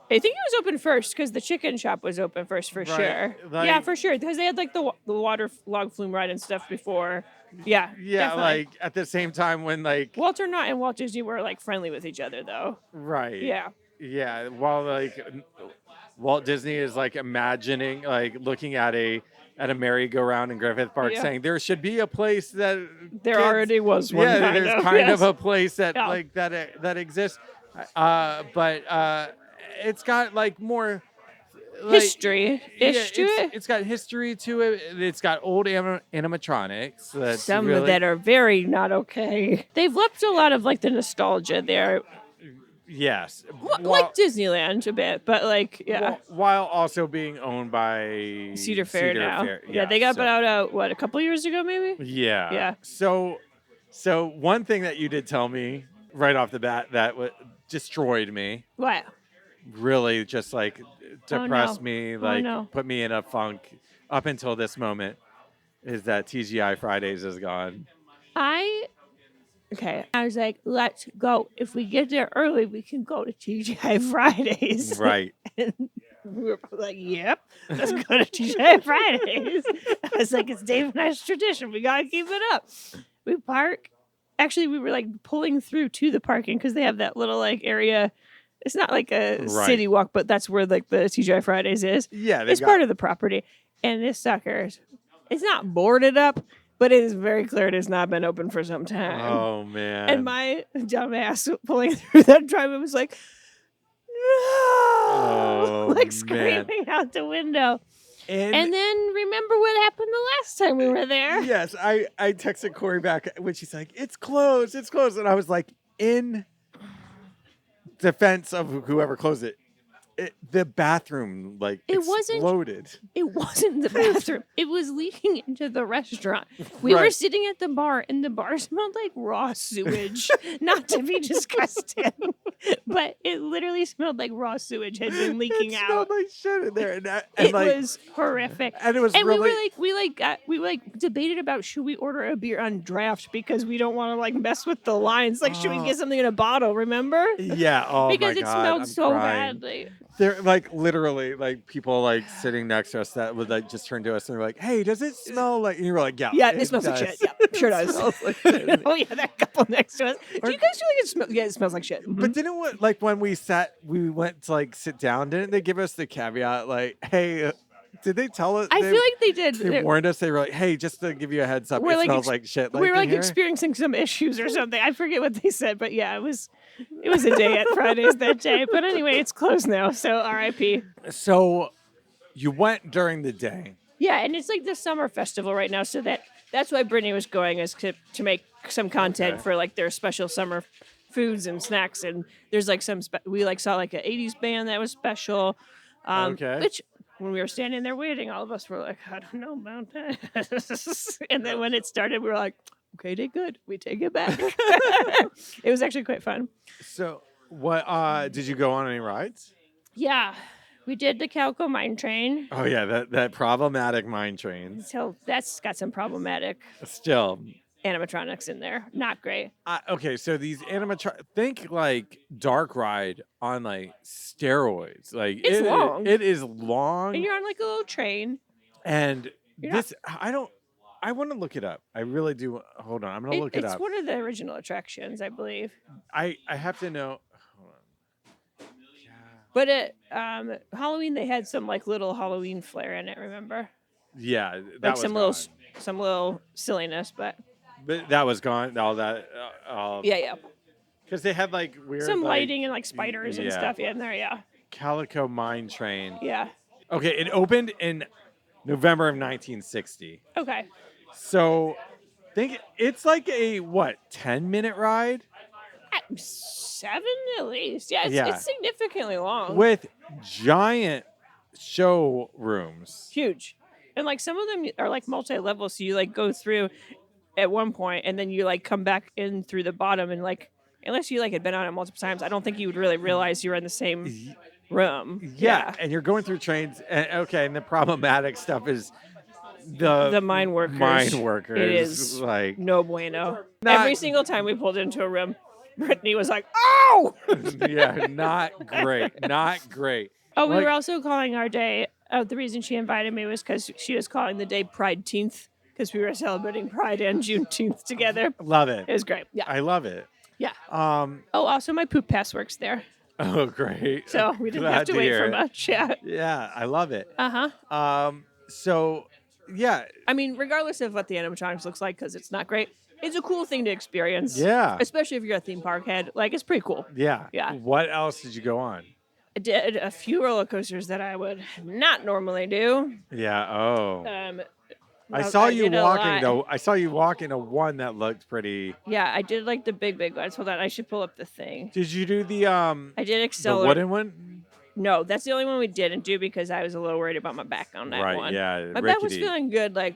I think it was open first because the chicken shop was open first for Right, sure. like- Yeah, for sure. Because they had like the water log flume ride and stuff before. Yeah. Yeah, definitely. like at the same time when like Walter Knott and Walt Disney were like friendly with each other though. right. Yeah. Yeah, while like Walt Disney is like imagining like looking at a merry-go-round in Griffith Park Yeah. saying there should be a place that There kids- already was one. yeah, kind there's of, kind yes. of a place that Yeah. like that exists, but it's got like more like, History-ish yeah, to it. It's got history to it. It's got old animatronics. That's Some really, that are very not okay. They've left a lot of like the nostalgia there. yes, Like Disneyland a bit, but like, yeah. while also being owned by Cedar Fair now. Fair. Yeah, they got so- bought out, a couple years ago maybe? Yeah. Yeah. So one thing that you did tell me right off the bat that destroyed me What? really just like depressed no. me, Oh, like no. put me in a funk up until this moment is that TGI Fridays is gone. Okay. I was like, let's go. If we get there early, we can go to TGI Fridays. Right. And we were both like, yep, let's go to TGI Fridays. I was like, it's Dave and I's tradition. We got to keep it up. We park. Actually, we were like pulling through to the parking because they have that little like area. It's not like a city walk, but that's where like the TGI Fridays is. Yeah. It's part of the property. And this sucker, it's not boarded up, but it is very clear it has not been open for some time. Oh, man. And my dumbass pulling through that driveway was like, no, Oh, like screaming out the window. And then remember what happened the last time we were there? Yes, I texted Corie back when she's like, it's closed. And I was like, in defense of whoever closed it, the bathroom exploded. It wasn't the bathroom. It was leaking into the restaurant. We were sitting at the bar, and the bar smelled like raw sewage. Not to be disgusting, but it literally smelled like raw sewage had been leaking out. It smelled like shit in there, and it was horrific. And it was and really... we debated about should we order a beer on draft because we don't want to like mess with the lines. Like, should we get something in a bottle? Remember? Yeah. Oh because my God. It smelled so crying. badly. They're like literally like people like sitting next to us that would like just turn to us and they're like, "Hey, does it smell like?" And you were like, "Yeah, it smells like shit. Yeah, sure does." Like shit. Oh yeah, that couple next to us. Do you guys feel like it smells? Yeah, it smells like shit. But didn't when we went to like sit down, didn't they give us the caveat like, "Hey"? Did they tell us? I feel like they did. They warned us. They were like, "Hey, just to give you a heads up, it smells like shit." We were like experiencing some issues or something. I forget what they said, but yeah, it was a day at Fridays that day. But anyway, it's closed now, so R.I.P. So you went during the day. Yeah, and it's like the summer festival right now, so that's why Brittany was going is to make some content for like their special summer foods and snacks. And there's like we like saw like an '80s band that was special. Which when we were standing there waiting, all of us were like, I don't know about that. And then when it started, we were like, okay, did good. We take it back. It was actually quite fun. So what did you go on any rides? Yeah. We did the Calico Mine Train. Oh yeah, that problematic mine train. So that's got some problematic animatronics in there. Not great. Okay, so these think like dark ride on like steroids. Like it's long. It is long. And you're on like a little train. And I want to look it up. I really do. Hold on, I'm gonna look it up. It's one of the original attractions, I believe. I have to know. Hold on. Yeah. But at Halloween, they had some like little Halloween flair in it. Remember? Yeah, that like was some little silliness, but that was gone. All that. Yeah. Because they had like weird some lighting and like spiders and stuff in there. Yeah. Calico Mine Train. Yeah. Okay, it opened in November of 1960. Okay. So, think it's like a 10-minute ride? 7 at least. Yeah, it's significantly long. With giant showrooms. Huge. And like some of them are like multi-level, so you like go through at one point and then you like come back in through the bottom and like unless you like had been on it multiple times, I don't think you would really realize you were in the same room. Yeah. And you're going through trains and the problematic stuff is the mine workers. It is like no bueno. Every single time we pulled into a room, Brittany was like, "Oh!" Yeah, not great. Not great. Oh, we were also calling our day. The reason she invited me was because she was calling the day Pride-teenth because we were celebrating Pride and Juneteenth together. Love it. It was great. Yeah, I love it. Yeah. Also my poop pass works there. Oh, great. So we didn't have to wait for much. Yeah. Yeah, I love it. So, yeah. I mean, regardless of what the animatronics looks like, because it's not great, it's a cool thing to experience. Yeah. Especially if you're a theme park head. Like, it's pretty cool. Yeah. Yeah. What else did you go on? I did a few roller coasters that I would not normally do. Yeah. Oh. I saw you walking though. I saw you walking to one that looked pretty. Yeah, I did like the big ones. Hold on, I should pull up the thing. Did you do the I did Accelerate. The wooden one? No, that's the only one we didn't do because I was a little worried about my back on that one. Right. Yeah. My back was feeling good. Like,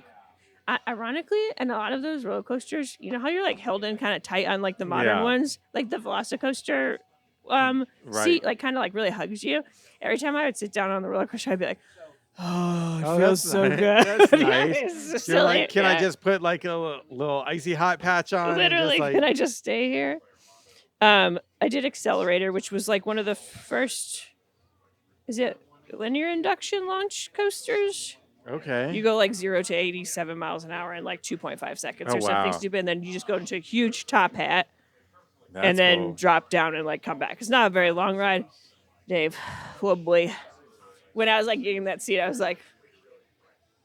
ironically, and a lot of those roller coasters, you know how you're like held in kind of tight on like the modern ones, like the Velocicoaster seat, like kind of like really hugs you. Every time I would sit down on the roller coaster, I'd be like, oh, it feels that's so nice. good. That's Yeah, nice. it's You're silly. like, can I Yeah. just put like a little icy hot patch on? Literally, and just, can like, I just stay here? I did Accelerator, which was like one of the first. Is it linear induction launch coasters? Okay. You go like 0 to 87 miles an hour in like 2.5 seconds Oh, or something wow. stupid. And then you just go into a huge top hat That's and then cool. drop down and like come back. It's not a very long ride. Dave, oh boy. When I was like getting that seat, I was like,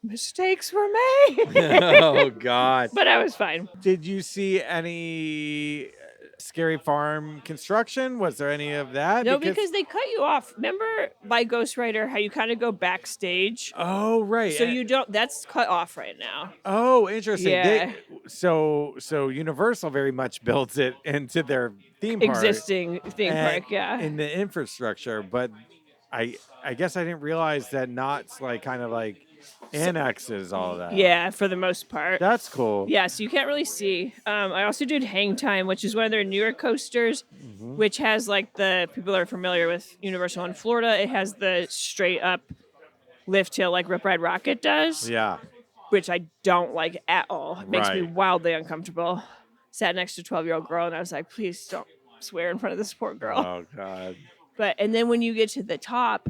mistakes were made. Oh God. But I was fine. Did you see any Scary Farm construction? Was there any of that? No, because they cut you off. Remember by Ghost Rider how you kind of go backstage? Oh, right. So you don't, that's cut off right now. Oh, interesting. Yeah. So Universal very much builds it into their theme park. Existing theme and park, yeah. in the infrastructure, but I guess I didn't realize that Knott's like kind of like annexes all of that. Yeah, for the most part. That's cool. Yeah, so you can't really see. I also did Hang Time, which is one of their newer coasters, which has like the people that are familiar with Universal in Florida. It has the straight up lift hill like Rip Ride Rocket does, Yeah. which I don't like at all. It makes me Right. wildly uncomfortable. Sat next to a 12-year-old girl, and I was like, please don't swear in front of this poor girl. Oh God. And then when you get to the top,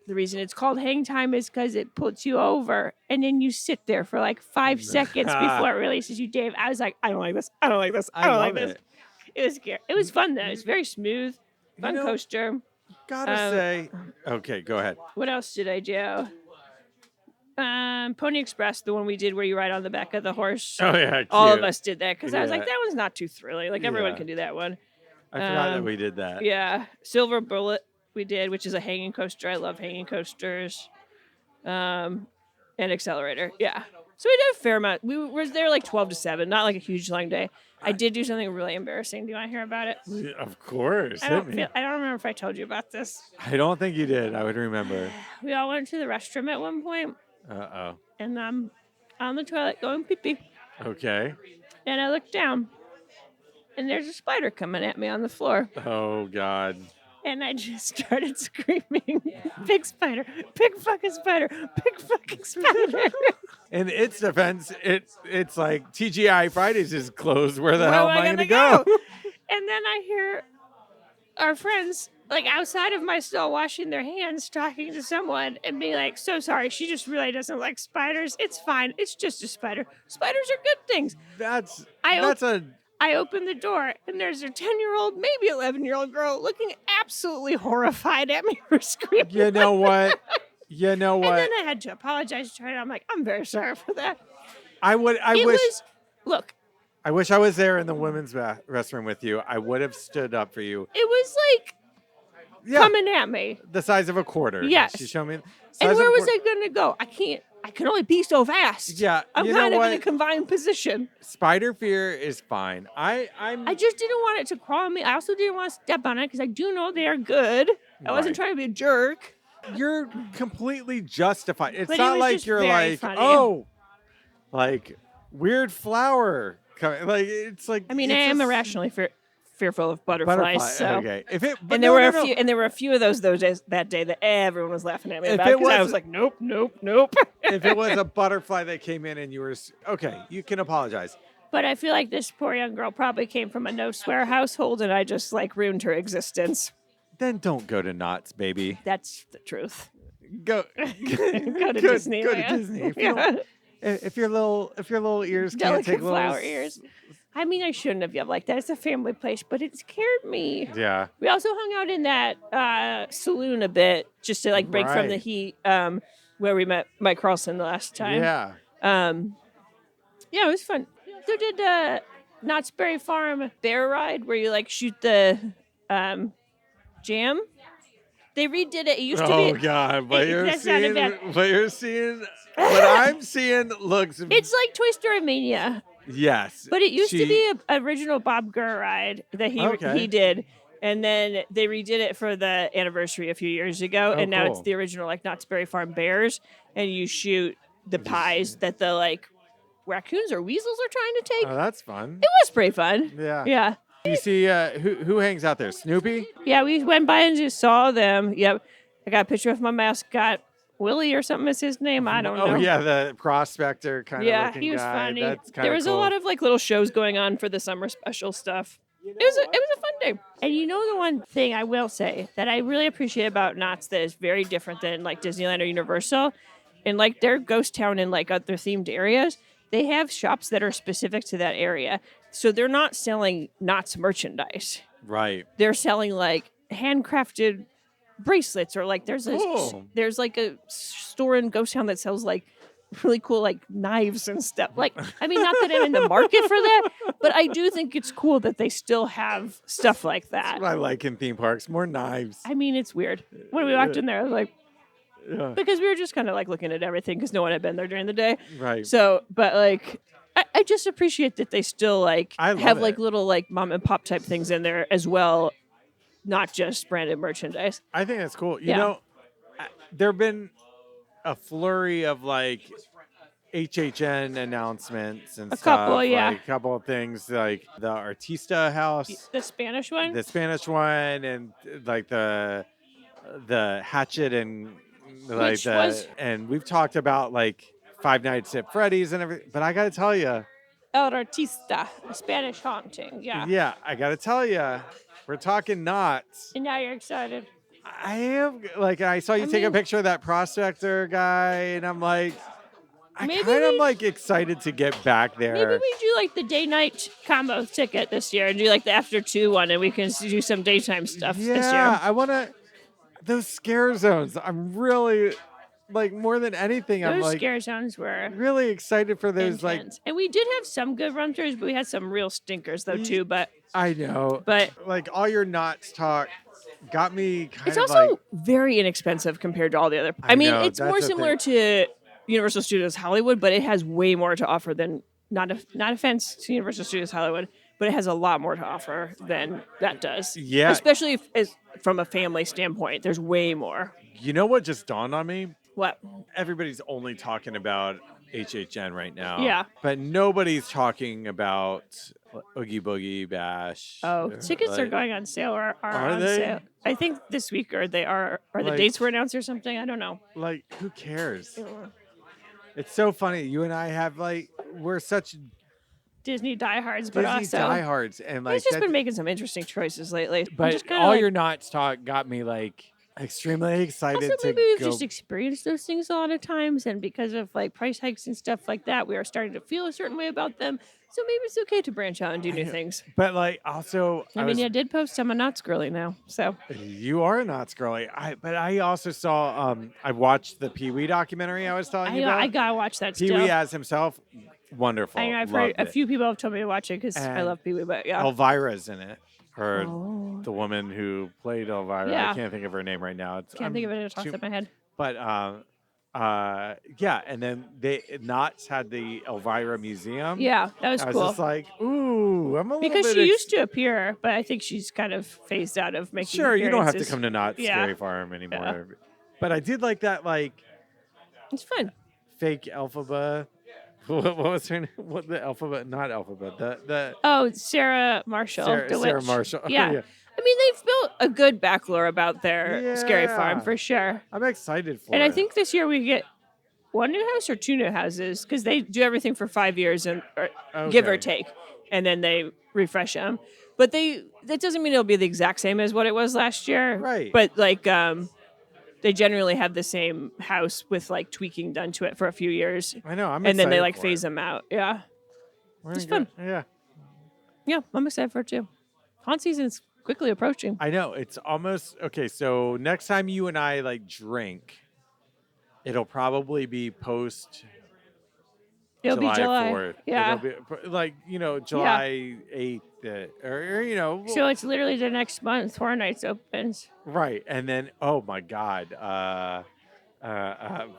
the reason it's called Hang Time is because it puts you over, and then you sit there for like 5 seconds before it releases you, Dave. I was like, I don't like this. I don't like this. I don't like love this. It was scary. It was fun though. It's very smooth, fun know, coaster. Gotta say. Okay, go ahead. What else did I do? Pony Express, the one we did where you ride on the back of the horse. Oh yeah. Cute. All of us did that because I was like, Yeah. that one's not too thrilling. Like everyone Yeah. can do that one. I forgot that um, we did that. Yeah, Silver Bullet we did, which is a hanging coaster. I love hanging coasters. And Accelerator. Yeah. So we did a fair amount. We were there like 12 to 7, not like a huge long day. I did do something really embarrassing. Do you want to hear about it? Of course. I don't remember if I told you about this. I don't think you did. I would remember. We all went to the restroom at one point, Uh-oh. and I'm on the toilet going pee-pee. Okay. And I look down, and there's a spider coming at me on the floor. Oh God. And I just started screaming, big spider, big fucking spider, big fucking spider. In its defense, it's like TGI Fridays is closed. Where the Where hell am am I I going to gonna go? And then I hear our friends, like outside of my stall, washing their hands, talking to someone and being like, so sorry, she just really doesn't like spiders. It's fine. It's just a spider. Spiders are good things. I open the door, and there's a 10-year-old, maybe 11-year-old girl looking absolutely horrified at me for screaming. You know what? You know what? And then I had to apologize to her, and I'm like, I'm very sorry for that. I wish I was there in the women's restroom with you. I would have stood up for you. It was like coming at me. The size of a quarter. Yes. She showed me. And where was I going to go? I can only be so fast. Yeah. I'm you know kind of what? in a confined position. Spider fear is fine. I just didn't want it to crawl on me. I also didn't want to step on it because I do know they are good. I wasn't trying to be a jerk. You're completely justified. It's But it not was like just you're very like, funny. oh, like weird flower. Like it's like. I mean, I it's am just irrationally fearful of butterflies. butterfly. So. Okay. And there were a few of those days that day that everyone was laughing at me If about it because I was- was like, nope, nope, nope. If it was a butterfly that came in and you were okay, you can apologize. But I feel like this poor young girl probably came from a no swear household, and I just like ruined her existence. Then don't go to Knott's, baby. That's the truth. Go Go to Disney. Go to Disney. If your little ears can't take Delicate little flower ears. I mean, I shouldn't have yelled like that. It's a family place, but it scared me. Yeah. We also hung out in that saloon a bit just to like break from the Right. heat where we met Mike Carlson the last time. Yeah. Yeah, it was fun. We also did Knott's Berry Farm bear ride where you like shoot the jam. They redid it. It used to be. Oh God! But you're that sounded seeing. What I'm seeing looks. It's like Toy Story Mania. Yes. But it used to be an original Bob Gurr ride that Okay. he did. And then they redid it for the anniversary a few years ago. Oh, and now it's cool. the original like Knott's Berry Farm bears. And you shoot the pies that the like raccoons or weasels are trying to take. Oh, that's fun. It was pretty fun. Yeah. Yeah. You see who hangs out there? Snoopy? Yeah, we went by and just saw them. Yep. I got a picture of my mascot, Willie or something is his name. I don't know. Oh yeah, the prospector kind of Yeah, looking he was guy. funny. That's kind of There was cool. a lot of like little shows going on for the summer special stuff. It was a fun day. And you know the one thing I will say that I really appreciate about Knott's that is very different than like Disneyland or Universal, and like their ghost town and like other themed areas, they have shops that are specific to that area. So they're not selling Knott's merchandise. Right. They're selling like handcrafted bracelets, or like there's Cool. like a store in Ghost Town that sells like really cool like knives and stuff. Like, I mean, not that I'm in the market for that, but I do think it's cool that they still have stuff like that. That's what I like in theme parks. More knives. I mean, it's weird. When we walked in there, I was like, Yeah. because we were just kind of like looking at everything because no one had been there during the day. Right. So, but like, I just appreciate that they still like I love have it. like little like mom and pop type things in there as well, not just branded merchandise. I think that's cool. You Yeah. know, there have been a flurry of like HHN announcements and A stuff. couple, yeah. Like, a couple of things like the Artista house, The Spanish one? the Spanish one, and like the Hatchet and like Which was- and we've talked about like Five Nights at Freddy's and everything. But I got to tell you, El Artista, a Spanish haunting. Yeah. I got to tell you, we're talking Knott's. And now you're excited. I am like I saw you I take a mean- picture of that prospector guy, and I'm like, I Maybe kind of we- like excited to get back there. Maybe we do like the day night combo ticket this year and do like the after 2 one, and we can do some daytime stuff this Yeah, year. I want to those scare zones. I'm really like more than anything. I'm Those like scare zones were really excited for those. Like intense. And we did have some good run throughs, but we had some real stinkers though too. But I know, But- like all your Knott's talk got me kind it's of also like very inexpensive compared to all the other. I I mean, know, it's that's more the similar to Universal Studios Hollywood, but it has way more to offer than not offense to Universal Studios Hollywood, but it has a lot more to offer than that does. Yeah. Especially as from a family standpoint, there's way more. you know what just dawned on me? What? Everybody's only talking about HHN right now. Yeah. But nobody's talking about Oogie Boogie Bash. Oh, tickets are Like, going on sale or are Are on they? sale. I think this week or they are, or the Like- dates were announced or something. I don't know. Like, who cares? It's so funny. You and I have like we're such Disney diehards, but Disney also diehards, and like he's just that- been making some interesting choices lately. I'm But just kinda all like, your Knott's talk got me like extremely excited also to maybe we've go. just experienced those things a lot of times, and because of like price hikes and stuff like that, we are starting to feel a certain way about them. So maybe it's okay to branch out and do new things. But like also, I mean, I did post I'm a Knott's girly now, so you are a Knott's girly. But I also saw. I watched the Pee Wee documentary I was telling you about. I gotta watch that Pee still. Wee as himself, wonderful. I know I've heard Loved a it. few people have told me to watch it because I And love Pee Wee, but yeah. Elvira's in it. Or Oh. the woman who played Elvira. Yeah. I can't think of her name right now. Can't think of it off the top of my head. But yeah, and then Knott's had the Elvira Museum. Yeah, that was I was cool. just like, ooh, I'm a little Because bit she used to appear, but I think she's kind of phased out of making. Sure, you don't have to appearances. come to Knott's Yeah. Scary Farm anymore. But I did like that, like It's fun. fake Elphaba. What was her name? What the Elphaba? Not Elphaba. The Oh, Sarah Marshall. the Sarah witch. Marshall. Yeah. I mean, they've built a good back lore about their Scary Farm Yeah. for sure. I'm excited for And it. I think this year we get one new house or 2 new houses because they do everything for 5 years and give or Okay. take, and then they refresh them. But that doesn't mean it'll be the exact same as what it was last year. Right. But like they generally have the same house with like tweaking done to it for a few years, I know. I'm and then they excited like for phase it. them out. Yeah. We're it's gonna fun. Yeah. Yeah, I'm excited for it too. Haunt season's quickly approaching. I know. It's almost okay. So next time you and I like drink, it'll probably be post It'll be July. 4th. Yeah. It'll be, like, July 8th or So it's literally the next month. Horror Nights opens. right. And then, oh my God,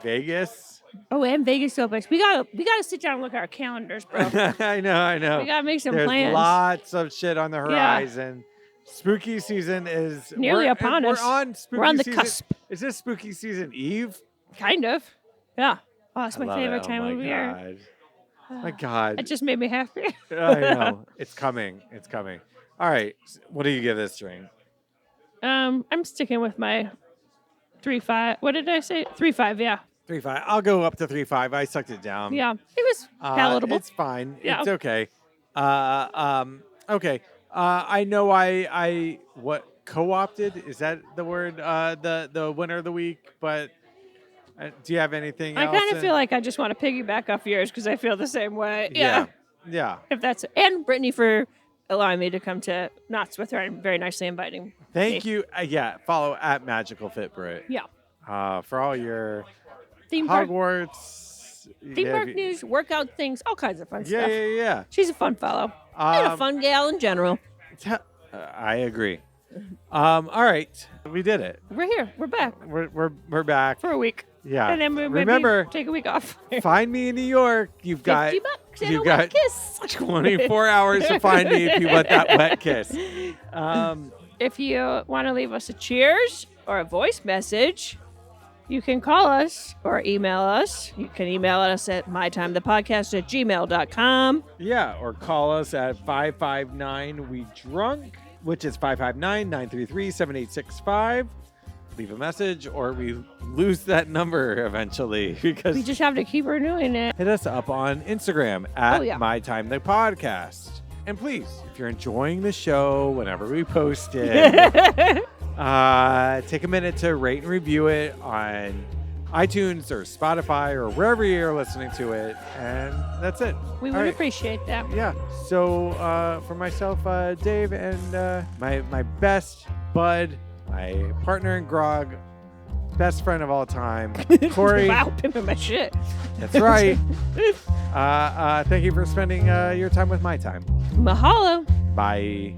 Vegas. Oh, and Vegas opens. We gotta sit down and look at our calendars, bro. I know. We gotta make some There's plans. lots of shit on the horizon. Spooky season is Nearly upon us. We're on spooky We're on the season. cusp. Is this spooky season eve? Kind of. Yeah. Oh, it's I my love favorite it. time oh of my year. God. My God. It just made me happy. I know. It's coming. It's coming. All right. What do you give this drink? I'm sticking with my 3.5. What did I say? 3.5. Yeah. 3.5. I'll go up to 3.5. I sucked it down. Yeah. It was palatable. It's fine. Yeah. It's okay. Okay. I know I what co-opted, is that the word? The winner of the week, but do you have anything I else? kind of feel like I just want to piggyback off yours because I feel the same way. Yeah. If that's and Brittany for allowing me to come to Knott's with her and very nicely inviting. Thank me. you. Follow at Magical Fit Brit. Yeah. For all your Theme park, Hogwarts. theme park news, workout things, all kinds of fun stuff. Yeah. She's a fun fellow and a fun gal in general. I agree. All right, we did it. We're here. We're back We're back for a week. Yeah. And then we Remember, maybe take a week off. find me in New York. You've got $50 and you've a got wet kiss. 24 hours to find me if you want that wet kiss. If you want to leave us a cheers or a voice message, you can call us or email us. You can email us at mytimethepodcast@gmail.com. Yeah, or call us at 559-WE-DRUNK, which is 559-933-7865. Leave a message, or we lose that number eventually because We just have to keep renewing it. hit us up on Instagram at yeah. MyTimeThePodcast. And please, if you're enjoying the show whenever we post it, take a minute to rate and review it on iTunes or Spotify or wherever you're listening to it. And that's it. We All would right. appreciate that. Yeah. So for myself, Dave, and my best bud, my partner in grog, best friend of all time, Corie. Wow, pimping my shit. That's right. Thank you for spending your time with my time. Mahalo. Bye.